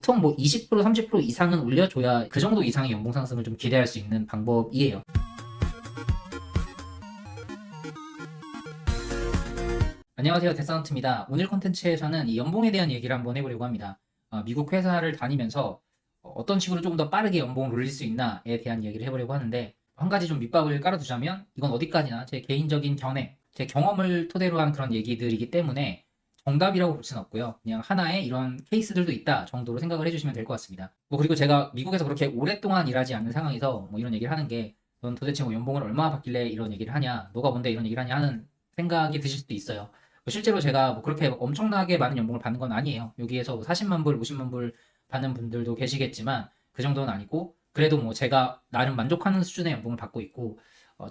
보통 뭐 20% 30% 이상은 올려줘야 그 정도 이상의 연봉 상승을 좀 기대할 수 있는 방법이에요. 안녕하세요, 데스노트입니다. 오늘 콘텐츠에서는 이 연봉에 대한 얘기를 한번 해보려고 합니다. 미국 회사를 다니면서 어떤 식으로 조금 더 빠르게 연봉을 올릴 수 있나에 대한 얘기를 해보려고 하는데, 한 가지 좀 밑밥을 깔아두자면 이건 어디까지나 제 개인적인 견해, 제 경험을 토대로 한 그런 얘기들이기 때문에 정답이라고 볼 수는 없고요. 그냥 하나의 이런 케이스들도 있다 정도로 생각을 해주시면 될 것 같습니다. 그리고 제가 미국에서 그렇게 오랫동안 일하지 않는 상황에서 뭐 이런 얘기를 하는 게, 넌 도대체 뭐 연봉을 얼마 받길래 이런 얘기를 하냐, 너가 뭔데 이런 얘기를 하냐 하는 생각이 드실 수도 있어요. 실제로 제가 뭐 그렇게 엄청나게 많은 연봉을 받는 건 아니에요. 여기에서 뭐 40만 불, 50만 불 받는 분들도 계시겠지만 그 정도는 아니고, 그래도 뭐 제가 나름 만족하는 수준의 연봉을 받고 있고,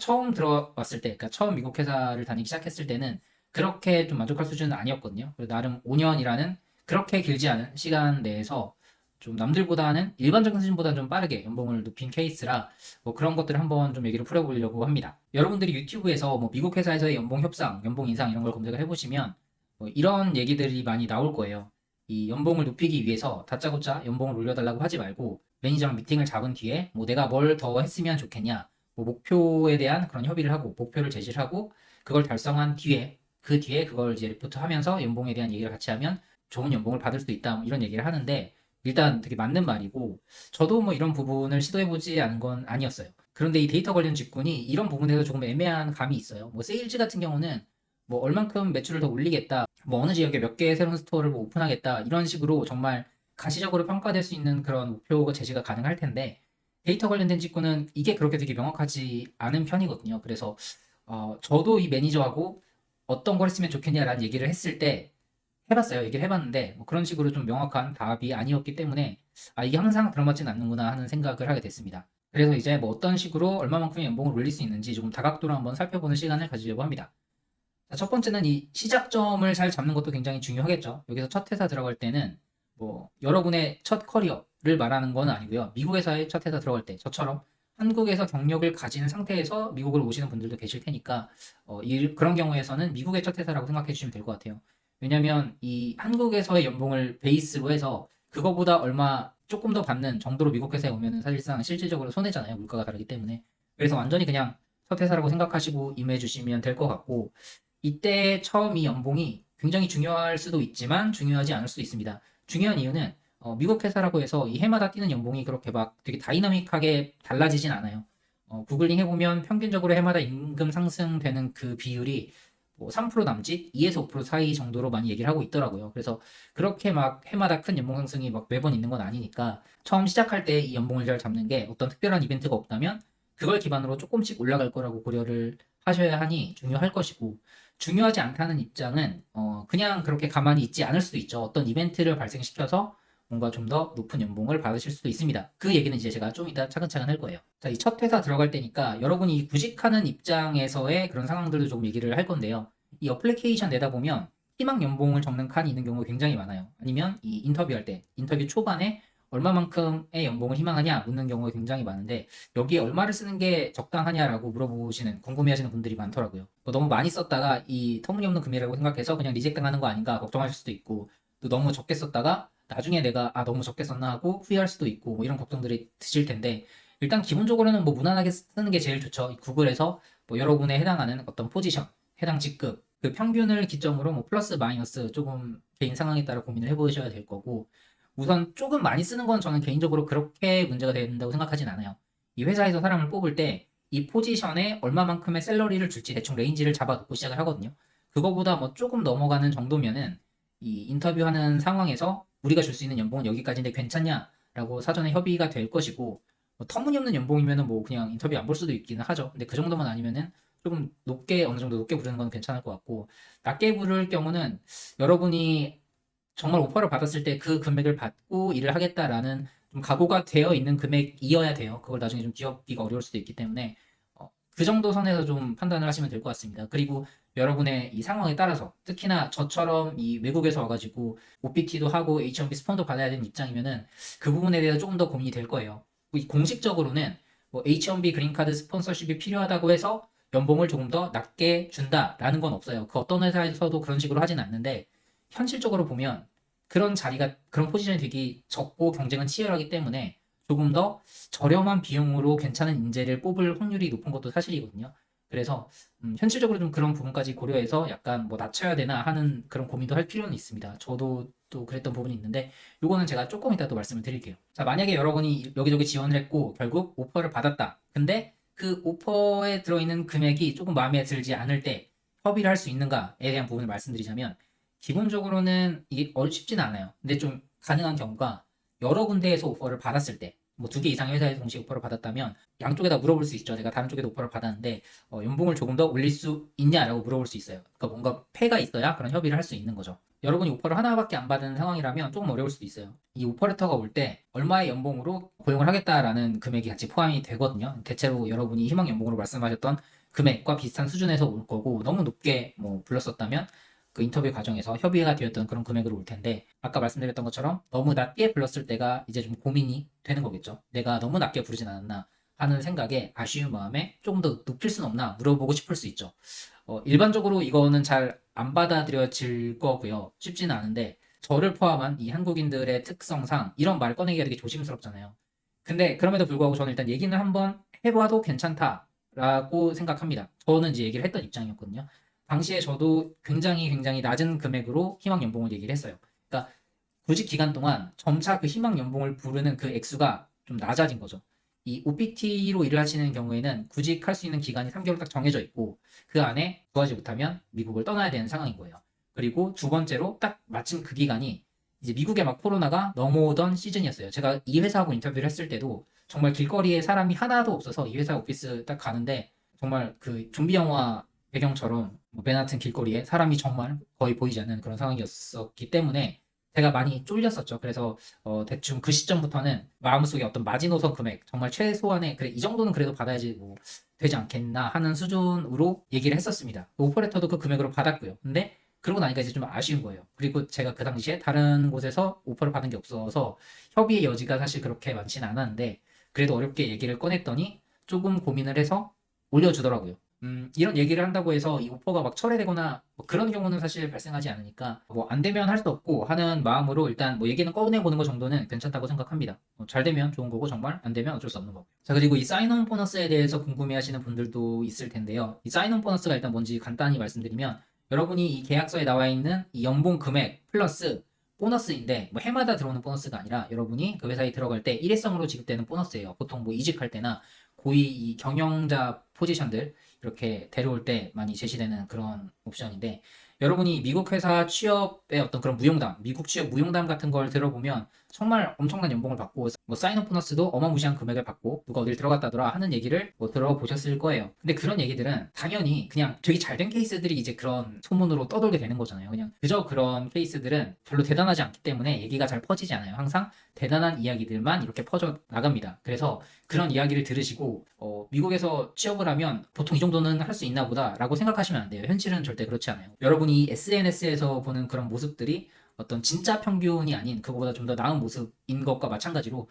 처음 들어왔을 때, 그러니까 처음 미국 회사를 다니기 시작했을 때는 그렇게 좀 만족할 수준은 아니었거든요. 그래서 나름 5년이라는 그렇게 길지 않은 시간 내에서 좀 남들보다는 일반적인 수준보다 좀 빠르게 연봉을 높인 케이스라 뭐 그런 것들을 한번 좀 얘기를 풀어보려고 합니다. 여러분들이 유튜브에서 뭐 미국 회사에서의 연봉 협상, 연봉 인상 이런 걸 검색을 해보시면 뭐 이런 얘기들이 많이 나올 거예요. 이 연봉을 높이기 위해서 다짜고짜 연봉을 올려달라고 하지 말고 매니저랑 미팅을 잡은 뒤에 뭐 내가 뭘 더 했으면 좋겠냐, 뭐 목표에 대한 그런 협의를 하고 목표를 제시를 하고 그걸 달성한 뒤에 그 뒤에 그걸 이제 리포트하면서 연봉에 대한 얘기를 같이 하면 좋은 연봉을 받을 수 있다, 뭐 이런 얘기를 하는데, 일단 되게 맞는 말이고 저도 뭐 이런 부분을 시도해보지 않은 건 아니었어요. 그런데 이 데이터 관련 직군이 이런 부분에서 조금 애매한 감이 있어요. 뭐 세일즈 같은 경우는 뭐 얼만큼 매출을 더 올리겠다, 뭐 어느 지역에 몇 개의 새로운 스토어를 뭐 오픈하겠다, 이런 식으로 정말 가시적으로 평가될 수 있는 그런 목표 제시가 가능할 텐데, 데이터 관련된 직군은 이게 그렇게 되게 명확하지 않은 편이거든요. 그래서 저도 이 매니저하고 어떤 걸 했으면 좋겠냐라는 얘기를 했을 때 해봤어요. 얘기를 해봤는데 뭐 그런 식으로 좀 명확한 답이 아니었기 때문에 이게 항상 들어맞진 않는구나 하는 생각을 하게 됐습니다. 그래서 이제 뭐 어떤 식으로 얼마만큼의 연봉을 올릴 수 있는지 조금 다각도로 한번 살펴보는 시간을 가지려고 합니다. 자, 첫 번째는 이 시작점을 잘 잡는 것도 굉장히 중요하겠죠. 여기서 첫 회사 들어갈 때는 뭐 여러분의 첫 커리어를 말하는 건 아니고요. 미국 회사에 첫 회사 들어갈 때 저처럼 한국에서 경력을 가진 상태에서 미국을 오시는 분들도 계실 테니까 그런 경우에서는 미국의 첫 회사라고 생각해 주시면 될 것 같아요. 왜냐면 이 한국에서의 연봉을 베이스로 해서 그거보다 얼마 조금 더 받는 정도로 미국 회사에 오면은 사실상 실질적으로 손해잖아요. 물가가 다르기 때문에. 그래서 완전히 그냥 첫 회사라고 생각하시고 임해 주시면 될 것 같고, 이때 처음 이 연봉이 굉장히 중요할 수도 있지만 중요하지 않을 수도 있습니다. 중요한 이유는 미국 회사라고 해서 이 해마다 뛰는 연봉이 그렇게 막 되게 다이나믹하게 달라지진 않아요. 구글링 해보면 평균적으로 해마다 임금 상승되는 그 비율이 뭐 3% 남짓, 2에서 5% 사이 정도로 많이 얘기를 하고 있더라고요. 그래서 그렇게 막 해마다 큰 연봉 상승이 막 매번 있는 건 아니니까 처음 시작할 때 이 연봉을 잘 잡는 게 어떤 특별한 이벤트가 없다면 그걸 기반으로 조금씩 올라갈 거라고 고려를 하셔야 하니 중요할 것이고, 중요하지 않다는 입장은 그냥 그렇게 가만히 있지 않을 수도 있죠. 어떤 이벤트를 발생시켜서 뭔가 좀 더 높은 연봉을 받으실 수도 있습니다. 그 얘기는 이제 제가 좀 이따 차근차근 할 거예요. 자, 이 첫 회사 들어갈 때니까 여러분이 구직하는 입장에서의 그런 상황들도 조금 얘기를 할 건데요. 이 어플리케이션 내다 보면 희망 연봉을 적는 칸이 있는 경우가 굉장히 많아요. 아니면 이 인터뷰할 때, 인터뷰 초반에 얼마만큼의 연봉을 희망하냐 묻는 경우가 굉장히 많은데, 여기에 얼마를 쓰는 게 적당하냐라고 물어보시는, 궁금해하시는 분들이 많더라고요. 뭐 너무 많이 썼다가 이 터무니없는 금액이라고 생각해서 그냥 리젝트 당하는 거 아닌가 걱정하실 수도 있고, 또 너무 적게 썼다가 나중에 내가 너무 적게 썼나 하고 후회할 수도 있고, 뭐 이런 걱정들이 드실 텐데, 일단 기본적으로는 뭐 무난하게 쓰는 게 제일 좋죠. 구글에서 뭐 여러분에 해당하는 어떤 포지션, 해당 직급 그 평균을 기점으로 뭐 플러스 마이너스 조금 개인 상황에 따라 고민을 해보셔야 될 거고, 우선 조금 많이 쓰는 건 저는 개인적으로 그렇게 문제가 된다고 생각하진 않아요. 이 회사에서 사람을 뽑을 때 이 포지션에 얼마만큼의 샐러리를 줄지 대충 레인지를 잡아놓고 시작을 하거든요. 그거보다 뭐 조금 넘어가는 정도면은 이 인터뷰하는 상황에서 우리가 줄 수 있는 연봉은 여기까지인데 괜찮냐라고 사전에 협의가 될 것이고, 뭐 터무니없는 연봉이면은 뭐 그냥 인터뷰 안 볼 수도 있기는 하죠. 근데 그 정도만 아니면은 조금 높게, 어느 정도 높게 부르는 건 괜찮을 것 같고, 낮게 부를 경우는 여러분이 정말 오퍼를 받았을 때 그 금액을 받고 일을 하겠다라는 좀 각오가 되어 있는 금액이어야 돼요. 그걸 나중에 좀 기업비가 어려울 수도 있기 때문에 그 정도 선에서 좀 판단을 하시면 될 것 같습니다. 그리고 여러분의 이 상황에 따라서, 특히나 저처럼 이 외국에서 와가지고 OPT도 하고 H1B 스폰도 받아야 되는 입장이면은 그 부분에 대해서 조금 더 고민이 될 거예요. 공식적으로는 뭐 H1B 그린카드 스폰서십이 필요하다고 해서 연봉을 조금 더 낮게 준다라는 건 없어요. 그 어떤 회사에서도 그런 식으로 하진 않는데, 현실적으로 보면 그런 자리가 그런 포지션이 되게 적고 경쟁은 치열하기 때문에 조금 더 저렴한 비용으로 괜찮은 인재를 뽑을 확률이 높은 것도 사실이거든요. 그래서 현실적으로 좀 그런 부분까지 고려해서 약간 뭐 낮춰야 되나 하는 그런 고민도 할 필요는 있습니다. 저도 또 그랬던 부분이 있는데 요거는 제가 조금 이따 또 말씀을 드릴게요. 자, 만약에 여러분이 여기저기 지원을 했고 결국 오퍼를 받았다. 근데 그 오퍼에 들어있는 금액이 조금 마음에 들지 않을 때 협의를 할 수 있는가에 대한 부분을 말씀드리자면 기본적으로는 이게 쉽지는 않아요. 근데 좀 가능한 경우가 여러 군데에서 오퍼를 받았을 때, 뭐 두 개 이상의 회사에서 동시에 오퍼를 받았다면 양쪽에다 물어볼 수 있죠. 내가 다른 쪽에도 오퍼를 받았는데 연봉을 조금 더 올릴 수 있냐라고 물어볼 수 있어요. 그러니까 뭔가 폐가 있어야 그런 협의를 할 수 있는 거죠. 여러분이 오퍼를 하나밖에 안 받은 상황이라면 조금 어려울 수도 있어요. 이 오퍼레터가 올 때 얼마의 연봉으로 고용을 하겠다라는 금액이 같이 포함이 되거든요. 대체로 여러분이 희망 연봉으로 말씀하셨던 금액과 비슷한 수준에서 올 거고 너무 높게 뭐 불렀었다면 그 인터뷰 과정에서 협의가 되었던 그런 금액으로 올 텐데 아까 말씀드렸던 것처럼 너무 낮게 불렀을 때가 이제 좀 고민이 되는 거겠죠. 내가 너무 낮게 부르진 않았나 하는 생각에 아쉬운 마음에 조금 더 높일 수는 없나 물어보고 싶을 수 있죠. 일반적으로 이거는 잘 안 받아들여질 거고요. 쉽지는 않은데 저를 포함한 이 한국인들의 특성상 이런 말을 꺼내기가 되게 조심스럽잖아요. 근데 그럼에도 불구하고 저는 일단 얘기는 한번 해봐도 괜찮다라고 생각합니다. 저는 이제 얘기를 했던 입장이었거든요. 당시에 저도 굉장히 낮은 금액으로 희망 연봉을 얘기를 했어요. 그러니까 구직 기간 동안 점차 그 희망 연봉을 부르는 그 액수가 좀 낮아진 거죠. 이 OPT로 일을 하시는 경우에는 구직할 수 있는 기간이 3개월 딱 정해져 있고 그 안에 구하지 못하면 미국을 떠나야 되는 상황인 거예요. 그리고 두 번째로 딱 마침 그 기간이 이제 미국에 막 코로나가 넘어오던 시즌이었어요. 제가 이 회사하고 인터뷰를 했을 때도 정말 길거리에 사람이 하나도 없어서 이 회사 오피스 딱 가는데 정말 그 좀비 영화 배경처럼 뭐 맨하튼 길거리에 사람이 정말 거의 보이지 않는 그런 상황이었었기 때문에 제가 많이 쫄렸었죠. 그래서 대충 그 시점부터는 마음속에 어떤 마지노선 금액 정말 최소한의 그래 이 정도는 그래도 받아야지 뭐 되지 않겠나 하는 수준으로 얘기를 했었습니다. 오퍼레터도 그 금액으로 받았고요. 근데 그러고 나니까 이제 좀 아쉬운 거예요. 그리고 제가 그 당시에 다른 곳에서 오퍼를 받은 게 없어서 협의의 여지가 사실 그렇게 많지는 않았는데 그래도 어렵게 얘기를 꺼냈더니 조금 고민을 해서 올려주더라고요. 이런 얘기를 한다고 해서 이 오퍼가 막 철회되거나 뭐 그런 경우는 사실 발생하지 않으니까 뭐 안 되면 할 수 없고 하는 마음으로 일단 뭐 얘기는 꺼내보는 거 정도는 괜찮다고 생각합니다. 잘 되면 좋은 거고 정말 안 되면 어쩔 수 없는 거고. 자, 그리고 이 사인온 보너스에 대해서 궁금해하시는 분들도 있을 텐데요. 이 사인온 보너스가 일단 뭔지 간단히 말씀드리면 여러분이 이 계약서에 나와 있는 이 연봉 금액 플러스 보너스인데 뭐 해마다 들어오는 보너스가 아니라 여러분이 그 회사에 들어갈 때 일회성으로 지급되는 보너스예요. 보통 뭐 이직할 때나 고위 이 경영자 포지션들 이렇게 데려올 때 많이 제시되는 그런 옵션인데 여러분이 미국 회사 취업의 어떤 그런 무용담, 미국 취업 무용담 같은 걸 들어보면 정말 엄청난 연봉을 받고 뭐 사인업 보너스도 어마무시한 금액을 받고 누가 어딜 들어갔다더라 하는 얘기를 뭐 들어보셨을 거예요. 근데 그런 얘기들은 당연히 그냥 되게 잘 된 케이스들이 이제 그런 소문으로 떠돌게 되는 거잖아요. 그냥 그저 그런 케이스들은 별로 대단하지 않기 때문에 얘기가 잘 퍼지지 않아요. 항상 대단한 이야기들만 이렇게 퍼져 나갑니다. 그래서 그런 이야기를 들으시고 미국에서 취업을 하면 보통 이 정도는 할 수 있나 보다라고 생각하시면 안 돼요. 현실은 절대 그렇지 않아요. 여러분이 SNS에서 보는 그런 모습들이 어떤 진짜 평균이 아닌 그거보다 좀 더 나은 모습인 것과 마찬가지로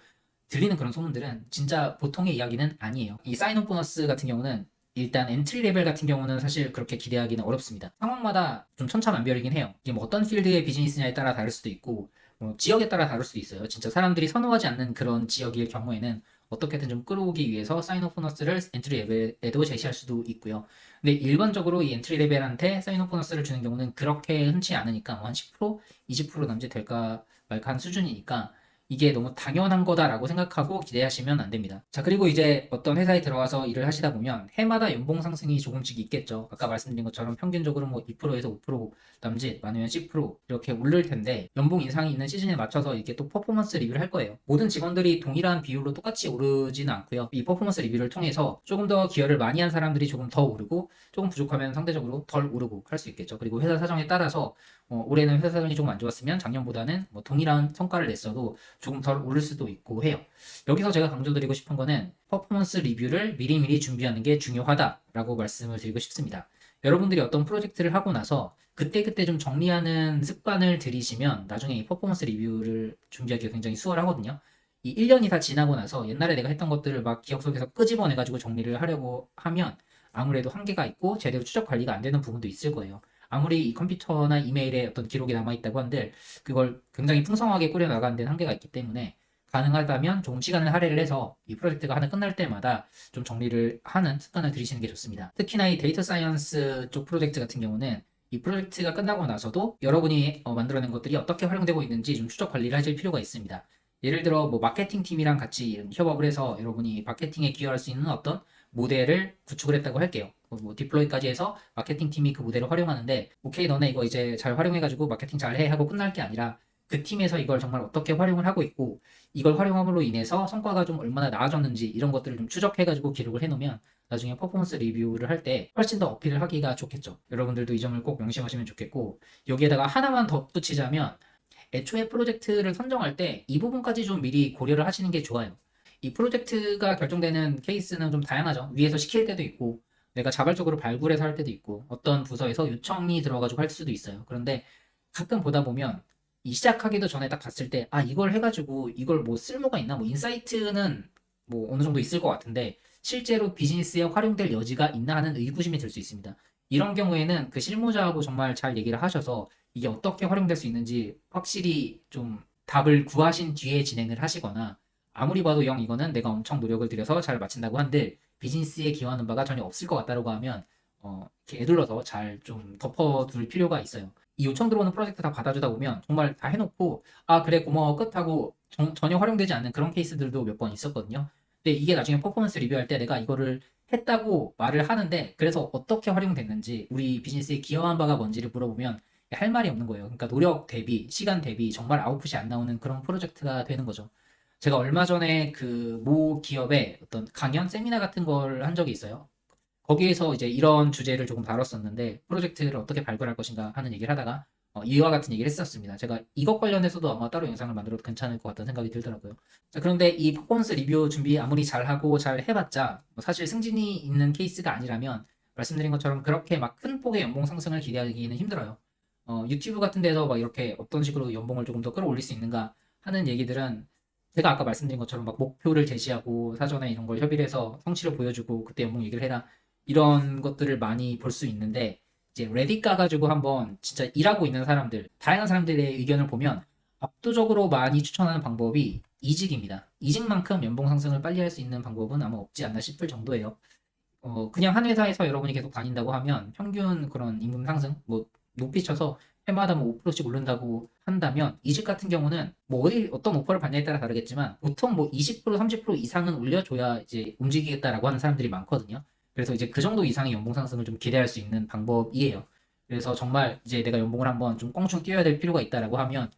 들리는 그런 소문들은 진짜 보통의 이야기는 아니에요. 이 사인온 보너스 같은 경우는 일단 엔트리 레벨 같은 경우는 사실 그렇게 기대하기는 어렵습니다. 상황마다 좀 천차만별이긴 해요. 이게 뭐 어떤 필드의 비즈니스냐에 따라 다를 수도 있고 지역에 따라 다를 수도 있어요. 진짜 사람들이 선호하지 않는 그런 지역일 경우에는 어떻게든 좀 끌어오기 위해서 사인업 보너스를 엔트리 레벨에도 제시할 수도 있고요. 근데 일반적으로 이 엔트리 레벨한테 사인업 보너스를 주는 경우는 그렇게 흔치 않으니까 뭐한 10%, 20% 남짓 될까 말까 한 수준이니까 이게 너무 당연한 거다라고 생각하고 기대하시면 안 됩니다. 자, 그리고 이제 어떤 회사에 들어가서 일을 하시다 보면 해마다 연봉 상승이 조금씩 있겠죠. 아까 말씀드린 것처럼 평균적으로 뭐 2%에서 5% 남짓, 많으면 10% 이렇게 오를 텐데 연봉 인상이 있는 시즌에 맞춰서 이게 또 퍼포먼스 리뷰를 할 거예요. 모든 직원들이 동일한 비율로 똑같이 오르지는 않고요. 이 퍼포먼스 리뷰를 통해서 조금 더 기여를 많이 한 사람들이 조금 더 오르고 조금 부족하면 상대적으로 덜 오르고 할 수 있겠죠. 그리고 회사 사정에 따라서 올해는 회사 사정이 조금 안 좋았으면 작년보다는 뭐 동일한 성과를 냈어도 조금 덜 오를 수도 있고 해요. 여기서 제가 강조드리고 싶은 거는 퍼포먼스 리뷰를 미리미리 준비하는 게 중요하다라고 말씀을 드리고 싶습니다. 여러분들이 어떤 프로젝트를 하고 나서 그때그때 좀 정리하는 습관을 들이시면 나중에 이 퍼포먼스 리뷰를 준비하기가 굉장히 수월하거든요. 이 1년이 다 지나고 나서 옛날에 내가 했던 것들을 막 기억 속에서 끄집어내가지고 정리를 하려고 하면 아무래도 한계가 있고 제대로 추적 관리가 안 되는 부분도 있을 거예요. 아무리 이 컴퓨터나 이메일에 어떤 기록이 남아있다고 한들 그걸 굉장히 풍성하게 꾸려나가는 데는 한계가 있기 때문에 가능하다면 조금 시간을 할애를 해서 이 프로젝트가 하나 끝날 때마다 좀 정리를 하는 습관을 들이시는 게 좋습니다. 특히나 이 데이터 사이언스 쪽 프로젝트 같은 경우는 이 프로젝트가 끝나고 나서도 여러분이 만들어낸 것들이 어떻게 활용되고 있는지 좀 추적 관리를 하실 필요가 있습니다. 예를 들어 뭐 마케팅 팀이랑 같이 협업을 해서 여러분이 마케팅에 기여할 수 있는 어떤 모델을 구축을 했다고 할게요. 뭐 디플로이까지 해서 마케팅 팀이 그 모델을 활용하는데 오케이 너네 이거 이제 잘 활용해가지고 마케팅 잘 해 하고 끝날 게 아니라 그 팀에서 이걸 정말 어떻게 활용을 하고 있고 이걸 활용함으로 인해서 성과가 좀 얼마나 나아졌는지 이런 것들을 좀 추적해가지고 기록을 해놓으면 나중에 퍼포먼스 리뷰를 할 때 훨씬 더 어필을 하기가 좋겠죠. 여러분들도 이 점을 꼭 명심하시면 좋겠고 여기에다가 하나만 덧붙이자면 애초에 프로젝트를 선정할 때 이 부분까지 좀 미리 고려를 하시는 게 좋아요. 이 프로젝트가 결정되는 케이스는 좀 다양하죠. 위에서 시킬 때도 있고 내가 자발적으로 발굴해서 할 때도 있고 어떤 부서에서 요청이 들어가지고 할 수도 있어요. 그런데 가끔 보다 보면 이 시작하기도 전에 딱 봤을 때 이걸 해가지고 이걸 뭐 쓸모가 있나 뭐 인사이트는 뭐 어느 정도 있을 것 같은데 실제로 비즈니스에 활용될 여지가 있나 하는 의구심이 들 수 있습니다. 이런 경우에는 그 실무자하고 정말 잘 얘기를 하셔서 이게 어떻게 활용될 수 있는지 확실히 좀 답을 구하신 뒤에 진행을 하시거나 아무리 봐도 영 이거는 내가 엄청 노력을 들여서 잘 마친다고 한들 비즈니스에 기여하는 바가 전혀 없을 것 같다라고 하면 이렇게 애둘러서 잘 좀 덮어둘 필요가 있어요. 이 요청 들어오는 프로젝트 다 받아주다 보면 정말 다 해놓고 그래 고마워 끝하고 전혀 활용되지 않는 그런 케이스들도 몇 번 있었거든요. 근데 이게 나중에 퍼포먼스 리뷰할 때 내가 이거를 했다고 말을 하는데 그래서 어떻게 활용됐는지 우리 비즈니스에 기여한 바가 뭔지를 물어보면 할 말이 없는 거예요. 그러니까 노력 대비 시간 대비 정말 아웃풋이 안 나오는 그런 프로젝트가 되는 거죠. 제가 얼마 전에 그 모 기업의 어떤 강연 세미나 같은 걸 한 적이 있어요. 거기에서 이제 이런 주제를 조금 다뤘었는데 프로젝트를 어떻게 발굴할 것인가 하는 얘기를 하다가 이와 같은 얘기를 했었습니다. 제가 이것 관련해서도 아마 따로 영상을 만들어도 괜찮을 것 같다는 생각이 들더라고요. 자, 그런데 이 퍼포먼스 리뷰 준비 아무리 잘하고 잘 해봤자 사실 승진이 있는 케이스가 아니라면 말씀드린 것처럼 그렇게 막 큰 폭의 연봉 상승을 기대하기는 힘들어요. 유튜브 같은 데서 막 이렇게 어떤 식으로 연봉을 조금 더 끌어올릴 수 있는가 하는 얘기들은 제가 아까 말씀드린 것처럼 막 목표를 제시하고 사전에 이런 걸 협의를 해서 성취를 보여주고 그때 연봉 얘기를 해라 이런 것들을 많이 볼 수 있는데 이제 레딧 가가지고 한번 진짜 일하고 있는 사람들 다양한 사람들의 의견을 보면 압도적으로 많이 추천하는 방법이 이직입니다. 이직만큼 연봉 상승을 빨리 할 수 있는 방법은 아마 없지 않나 싶을 정도예요. 그냥 한 회사에서 여러분이 계속 다닌다고 하면 평균 그런 임금 상승 뭐 높이 쳐서 해마다 뭐 5%씩 오른다고 한다면 이직 같은 경우는 뭐 어디 어떤 오퍼를 받냐에 따라 다르겠지만 보통 뭐 20% 30% 이상은 올려줘야 이제 움직이겠다라고 하는 사람들이 많거든요. 그래서 이제 그 정도 이상의 연봉 상승을 좀 기대할 수 있는 방법이에요. 그래서 정말 이제 내가 연봉을 한번 좀 껑충 뛰어야 될 필요가 있다라고 하면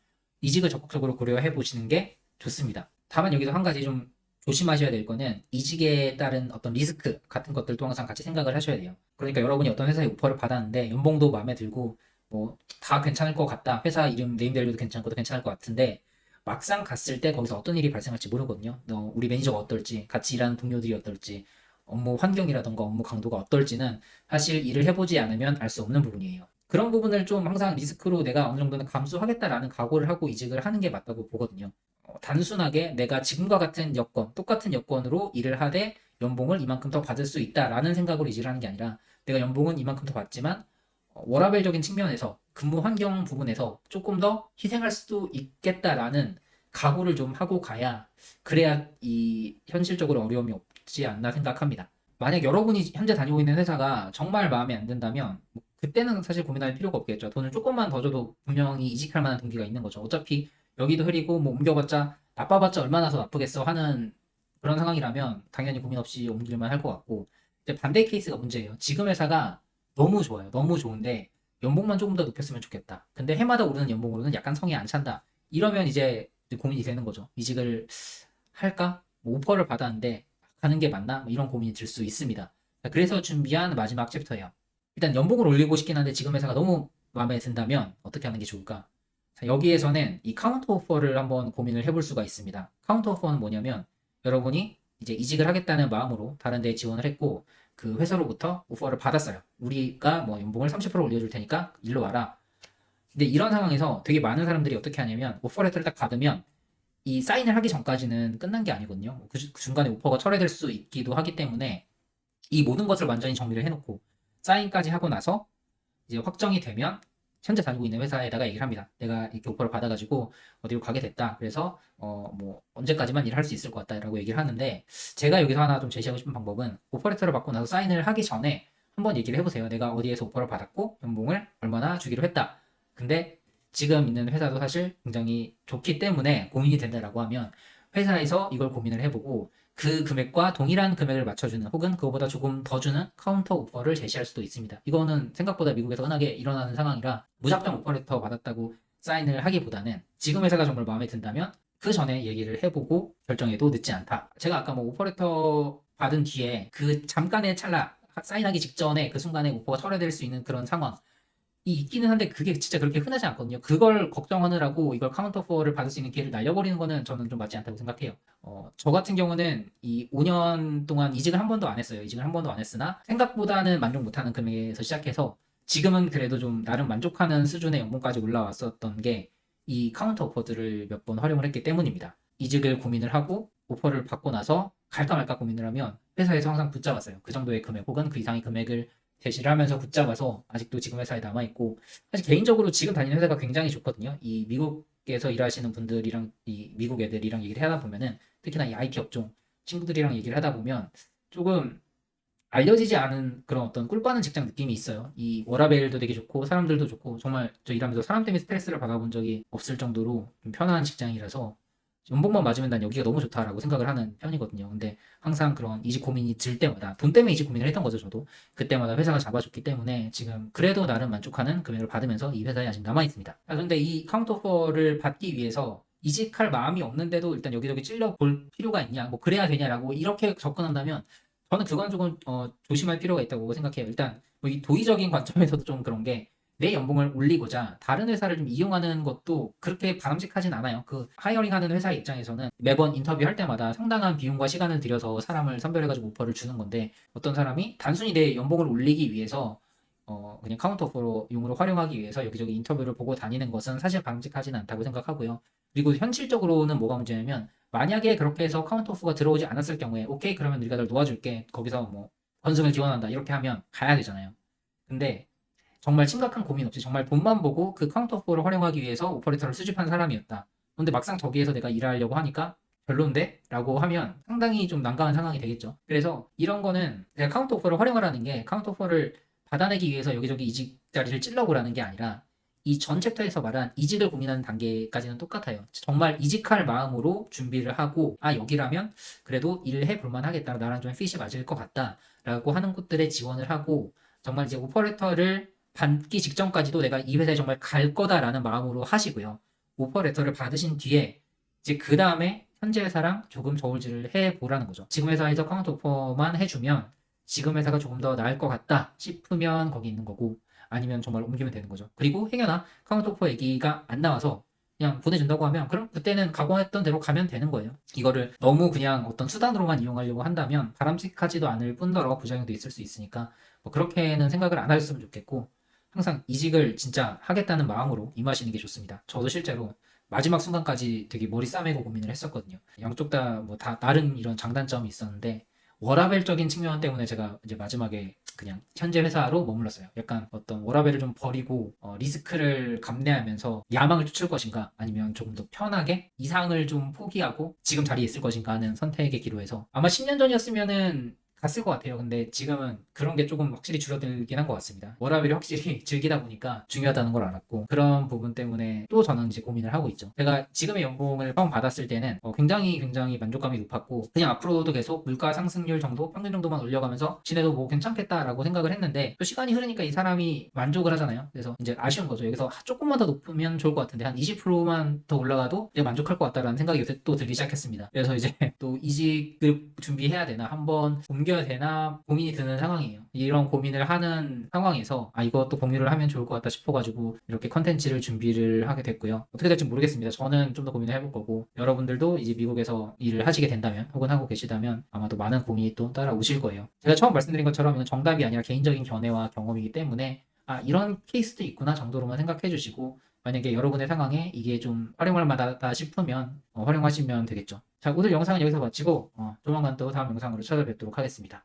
이직을 적극적으로 고려해 보시는 게 좋습니다. 다만 여기서 한 가지 좀 조심하셔야 될 거는 이직에 따른 어떤 리스크 같은 것들도 항상 같이 생각을 하셔야 돼요. 그러니까 여러분이 어떤 회사에 오퍼를 받았는데 연봉도 마음에 들고 뭐 다 괜찮을 것 같다. 회사 이름 네임밸류도 괜찮고 괜찮을 것 같은데 막상 갔을 때 거기서 어떤 일이 발생할지 모르거든요. 우리 매니저가 어떨지, 같이 일하는 동료들이 어떨지, 업무 환경이라던가 업무 강도가 어떨지는 사실 일을 해보지 않으면 알 수 없는 부분이에요. 그런 부분을 좀 항상 리스크로 내가 어느 정도는 감수하겠다라는 각오를 하고 이직을 하는 게 맞다고 보거든요. 단순하게 내가 지금과 같은 여건, 똑같은 여건으로 일을 하되 연봉을 이만큼 더 받을 수 있다라는 생각으로 이직을 하는 게 아니라 내가 연봉은 이만큼 더 받지만 워라밸적인 측면에서 근무 환경 부분에서 조금 더 희생할 수도 있겠다라는 각오를 좀 하고 가야 그래야 이 현실적으로 어려움이 없지 않나 생각합니다. 만약 여러분이 현재 다니고 있는 회사가 정말 마음에 안 든다면 그때는 사실 고민할 필요가 없겠죠. 돈을 조금만 더 줘도 분명히 이직할 만한 동기가 있는 거죠. 어차피 여기도 흐리고 뭐 옮겨봤자 나빠봤자 얼마나 더 나쁘겠어 하는 그런 상황이라면 당연히 고민 없이 옮길만 할 것 같고 이제 반대 케이스가 문제예요. 지금 회사가 너무 좋아요. 너무 좋은데 연봉만 조금 더 높였으면 좋겠다. 근데 해마다 오르는 연봉으로는 약간 성이 안 찬다. 이러면 이제 고민이 되는 거죠. 이직을 할까? 뭐 오퍼를 받았는데 가는 게 맞나? 뭐 이런 고민이 들 수 있습니다. 그래서 준비한 마지막 챕터예요. 일단 연봉을 올리고 싶긴 한데 지금 회사가 너무 마음에 든다면 어떻게 하는 게 좋을까? 자, 여기에서는 이 카운터 오퍼를 한번 고민을 해볼 수가 있습니다. 카운터 오퍼는 뭐냐면 여러분이 이제 이직을 하겠다는 마음으로 다른 데에 지원을 했고 그 회사로부터 오퍼를 받았어요. 우리가 뭐 연봉을 30% 올려줄 테니까 일로 와라. 근데 이런 상황에서 되게 많은 사람들이 어떻게 하냐면 오퍼 레터를 딱 받으면 이 사인을 하기 전까지는 끝난 게 아니거든요. 그 중간에 오퍼가 철회될 수 있기도 하기 때문에 이 모든 것을 완전히 정리를 해놓고 사인까지 하고 나서 이제 확정이 되면 현재 다니고 있는 회사에다가 얘기를 합니다. 내가 이렇게 오퍼를 받아가지고 어디로 가게 됐다. 그래서 뭐 언제까지만 일을 할 수 있을 것 같다라고 얘기를 하는데, 제가 여기서 하나 좀 제시하고 싶은 방법은 오퍼레터를 받고 나서 사인을 하기 전에 한번 얘기를 해보세요. 내가 어디에서 오퍼를 받았고 연봉을 얼마나 주기로 했다. 근데 지금 있는 회사도 사실 굉장히 좋기 때문에 고민이 된다라고 하면, 회사에서 이걸 고민을 해보고 그 금액과 동일한 금액을 맞춰주는, 혹은 그거보다 조금 더 주는 카운터 오퍼를 제시할 수도 있습니다. 이거는 생각보다 미국에서 흔하게 일어나는 상황이라, 무작정 오퍼레터 받았다고 사인을 하기보다는 지금 회사가 정말 마음에 든다면 그 전에 얘기를 해보고 결정해도 늦지 않다. 제가 아까 뭐 오퍼레터 받은 뒤에 그 잠깐의 찰나, 사인하기 직전에 그 순간에 오퍼가 철회될 수 있는 그런 상황 이 있기는 한데, 그게 진짜 그렇게 흔하지 않거든요. 그걸 걱정하느라고 이걸 카운터 오퍼를 받을 수 있는 기회를 날려버리는 거는 저는 좀 맞지 않다고 생각해요. 저 같은 경우는 이 5년 동안 이직을 한 번도 안 했어요. 이직을 한 번도 안 했으나 생각보다는 만족 못하는 금액에서 시작해서 지금은 그래도 좀 나름 만족하는 수준의 연봉까지 올라왔었던 게 이 카운터 오퍼들을 몇 번 활용을 했기 때문입니다. 이직을 고민을 하고 오퍼를 받고 나서 갈까 말까 고민을 하면 회사에서 항상 붙잡았어요. 그 정도의 금액 혹은 그 이상의 금액을 제시를 하면서 붙잡아서 아직도 지금 회사에 남아있고, 사실 개인적으로 지금 다니는 회사가 굉장히 좋거든요. 이 미국에서 일하시는 분들이랑 이 미국 애들이랑 얘기를 하다 보면은, 특히나 이 IT 업종 친구들이랑 얘기를 하다 보면 조금 알려지지 않은 그런 어떤 꿀 빠는 직장 느낌이 있어요. 이 워라밸도 되게 좋고 사람들도 좋고, 정말 저 일하면서 사람 때문에 스트레스를 받아본 적이 없을 정도로 좀 편안한 직장이라서 연봉만 맞으면 난 여기가 너무 좋다라고 생각을 하는 편이거든요. 근데 항상 그런 이직 고민이 들 때마다, 돈 때문에 이직 고민을 했던 거죠, 저도. 그때마다 회사가 잡아줬기 때문에 지금 그래도 나름 만족하는 금액을 받으면서 이 회사에 아직 남아 있습니다. 그런데 이 카운터 오퍼를 받기 위해서 이직할 마음이 없는데도 일단 여기저기 찔러 볼 필요가 있냐, 뭐 그래야 되냐라고 이렇게 접근한다면, 저는 그건 조금 조심할 필요가 있다고 생각해요. 일단 뭐이 도의적인 관점에서도 좀 그런 게, 내 연봉을 올리고자 다른 회사를 좀 이용하는 것도 그렇게 바람직하진 않아요. 그 하이어링하는 회사 입장에서는 매번 인터뷰할 때마다 상당한 비용과 시간을 들여서 사람을 선별해가지고 오퍼를 주는 건데, 어떤 사람이 단순히 내 연봉을 올리기 위해서 그냥 카운터 오퍼로 용으로 활용하기 위해서 여기저기 인터뷰를 보고 다니는 것은 사실 바람직하진 않다고 생각하고요. 그리고 현실적으로는 뭐가 문제냐면, 만약에 그렇게 해서 카운터 오퍼가 들어오지 않았을 경우에 오케이 그러면 우리가 널 도와줄게, 거기서 뭐 건승을 지원한다, 이렇게 하면 가야 되잖아요. 근데 정말 심각한 고민 없이 정말 돈만 보고 그 카운터 오퍼를 활용하기 위해서 오퍼레이터를 수집한 사람이었다. 근데 막상 저기에서 내가 일하려고 하니까 별론데? 라고 하면 상당히 좀 난감한 상황이 되겠죠. 그래서 이런 거는, 제가 카운터 오퍼를 활용하라는 게 카운터 오퍼를 받아내기 위해서 여기저기 이직 자리를 찔러보라는 게 아니라, 이 전 챕터에서 말한 이직을 고민하는 단계까지는 똑같아요. 정말 이직할 마음으로 준비를 하고, 아, 여기라면 그래도 일을 해볼 만하겠다, 나랑 좀 핏이 맞을 것 같다 라고 하는 곳들에 지원을 하고, 정말 이제 오퍼레터를 받기 직전까지도 내가 이 회사에 정말 갈 거다라는 마음으로 하시고요. 오퍼 레터를 받으신 뒤에 이제 그 다음에 현재 회사랑 조금 저울질을 해보라는 거죠. 지금 회사에서 카운터 오퍼만 해주면 지금 회사가 조금 더 나을 것 같다 싶으면 거기 있는 거고, 아니면 정말 옮기면 되는 거죠. 그리고 행여나 카운터 오퍼 얘기가 안 나와서 그냥 보내준다고 하면, 그럼 그때는 각오했던 대로 가면 되는 거예요. 이거를 너무 그냥 어떤 수단으로만 이용하려고 한다면 바람직하지도 않을 뿐더러 부작용도 있을 수 있으니까, 뭐 그렇게는 생각을 안 하셨으면 좋겠고, 항상 이직을 진짜 하겠다는 마음으로 임하시는 게 좋습니다. 저도 실제로 마지막 순간까지 되게 머리 싸매고 고민을 했었거든요. 양쪽 다 뭐 다 다른 이런 장단점이 있었는데, 워라밸적인 측면 때문에 제가 이제 마지막에 그냥 현재 회사로 머물렀어요. 약간 어떤 워라밸을 좀 버리고 리스크를 감내하면서 야망을 쫓을 것인가, 아니면 조금 더 편하게 이상을 좀 포기하고 지금 자리에 있을 것인가 하는 선택의 기로에서, 아마 10년 전이었으면은 갔을 것 같아요. 근데 지금은 그런 게 조금 확실히 줄어들긴 한 것 같습니다. 워라밸이 확실히 즐기다 보니까 중요하다는 걸 알았고, 그런 부분 때문에 또 저는 이제 고민을 하고 있죠. 제가 지금의 연봉을 처음 받았을 때는 굉장히 만족감이 높았고, 그냥 앞으로도 계속 물가 상승률 정도, 평균 정도만 올려가면서 지내도 뭐 괜찮겠다라고 생각을 했는데, 또 시간이 흐르니까 이 사람이 만족을 하잖아요. 그래서 이제 아쉬운 거죠. 여기서 조금만 더 높으면 좋을 것 같은데 한 20%만 더 올라가도 내가 만족할 것 같다라는 생각이 요새 또 들기 시작했습니다. 그래서 이제 또 이직을 준비해야 되나, 한번 옮겨야 되나 고민이 드는 상황이에요. 이런 고민을 하는 상황에서 이것도 공유를 하면 좋을 것 같다 싶어가지고 이렇게 컨텐츠를 준비를 하게 됐고요. 어떻게 될지 모르겠습니다. 저는 좀 더 고민을 해볼 거고, 여러분들도 이제 미국에서 일을 하시게 된다면, 혹은 하고 계시다면 아마도 많은 고민이 또 따라오실 거예요. 제가 처음 말씀드린 것처럼 이건 정답이 아니라 개인적인 견해와 경험이기 때문에 이런 케이스도 있구나 정도로만 생각해 주시고, 만약에 여러분의 상황에 이게 좀 활용할 만하다 싶으면 활용하시면 되겠죠. 자, 오늘 영상은 여기서 마치고 조만간 또 다음 영상으로 찾아뵙도록 하겠습니다.